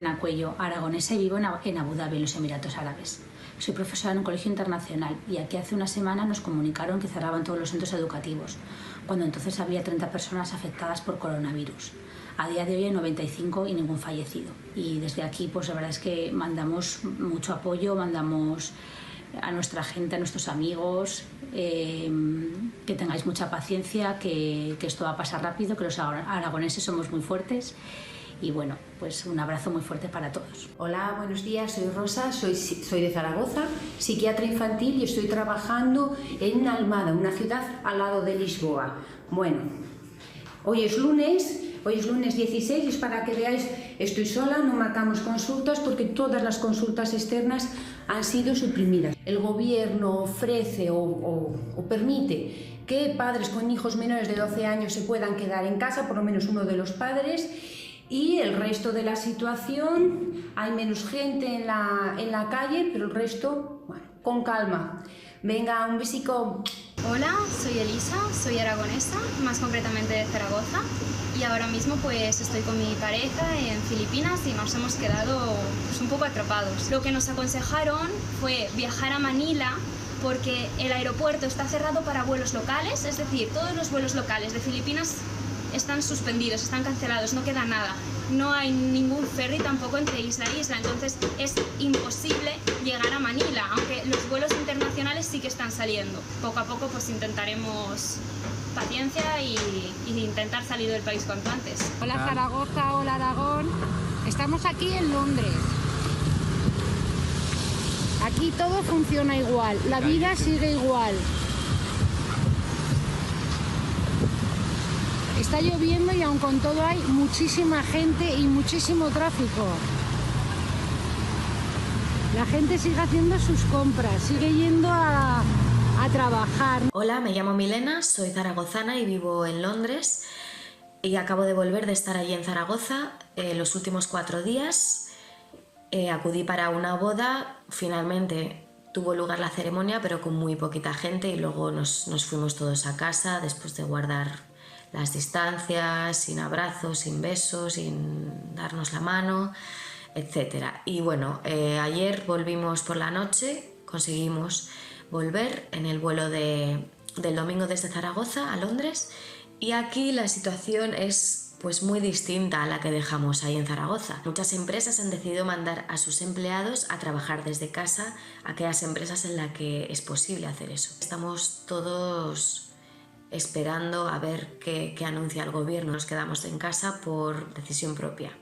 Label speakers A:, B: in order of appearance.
A: Ana Cuello, aragonesa, y vivo en Abu Dhabi, en los Emiratos Árabes. Soy profesora en un colegio internacional y aquí hace una semana nos comunicaron que cerraban todos los centros educativos, cuando entonces había 30 personas afectadas por coronavirus. A día de hoy hay 95 y ningún fallecido. Y desde aquí, pues la verdad es que mandamos mucho apoyo, mandamos a nuestra gente, a nuestros amigos, que tengáis mucha paciencia, que esto va a pasar rápido, que los aragoneses somos muy fuertes. Y bueno, pues un abrazo muy fuerte para todos.
B: Hola, buenos días, soy Rosa, soy de Zaragoza, psiquiatra infantil, y estoy trabajando en Almada, una ciudad al lado de Lisboa. Bueno, hoy es lunes 16, y es para que veáis, estoy sola, no marcamos consultas porque todas las consultas externas han sido suprimidas. El gobierno ofrece o permite que padres con hijos menores de 12 años se puedan quedar en casa, por lo menos uno de los padres, y el resto de la situación, hay menos gente en la calle, pero el resto, bueno, con calma. Venga, un besico.
C: Hola, soy Elisa, soy aragonesa, más concretamente de Zaragoza, y ahora mismo pues estoy con mi pareja en Filipinas y nos hemos quedado pues, un poco atrapados. Lo que nos aconsejaron fue viajar a Manila porque el aeropuerto está cerrado para vuelos locales, es decir, todos los vuelos locales de Filipinas están suspendidos, están cancelados, no queda nada. No hay ningún ferry tampoco entre isla e isla, entonces es imposible llegar a Manila, aunque los vuelos internacionales sí que están saliendo. Poco a poco pues intentaremos paciencia y intentar salir del país cuanto antes.
D: Hola Zaragoza, hola Aragón. Estamos aquí en Londres. Aquí todo funciona igual, la vida sigue igual. Está lloviendo y aun con todo hay muchísima gente y muchísimo tráfico. La gente sigue haciendo sus compras, sigue yendo a trabajar.
E: Hola, me llamo Milena, soy zaragozana y vivo en Londres y acabo de volver de estar allí en Zaragoza los últimos 4 días. Acudí para una boda, finalmente tuvo lugar la ceremonia pero con muy poquita gente y luego nos fuimos todos a casa después de guardar las distancias, sin abrazos, sin besos, sin darnos la mano, etc. Y bueno, ayer volvimos por la noche, conseguimos volver en el vuelo del domingo desde Zaragoza a Londres, y aquí la situación es pues muy distinta a la que dejamos ahí en Zaragoza. Muchas empresas han decidido mandar a sus empleados a trabajar desde casa, aquellas empresas en las que es posible hacer eso. Estamos todos esperando a ver qué anuncia el gobierno. Nos quedamos en casa por decisión propia.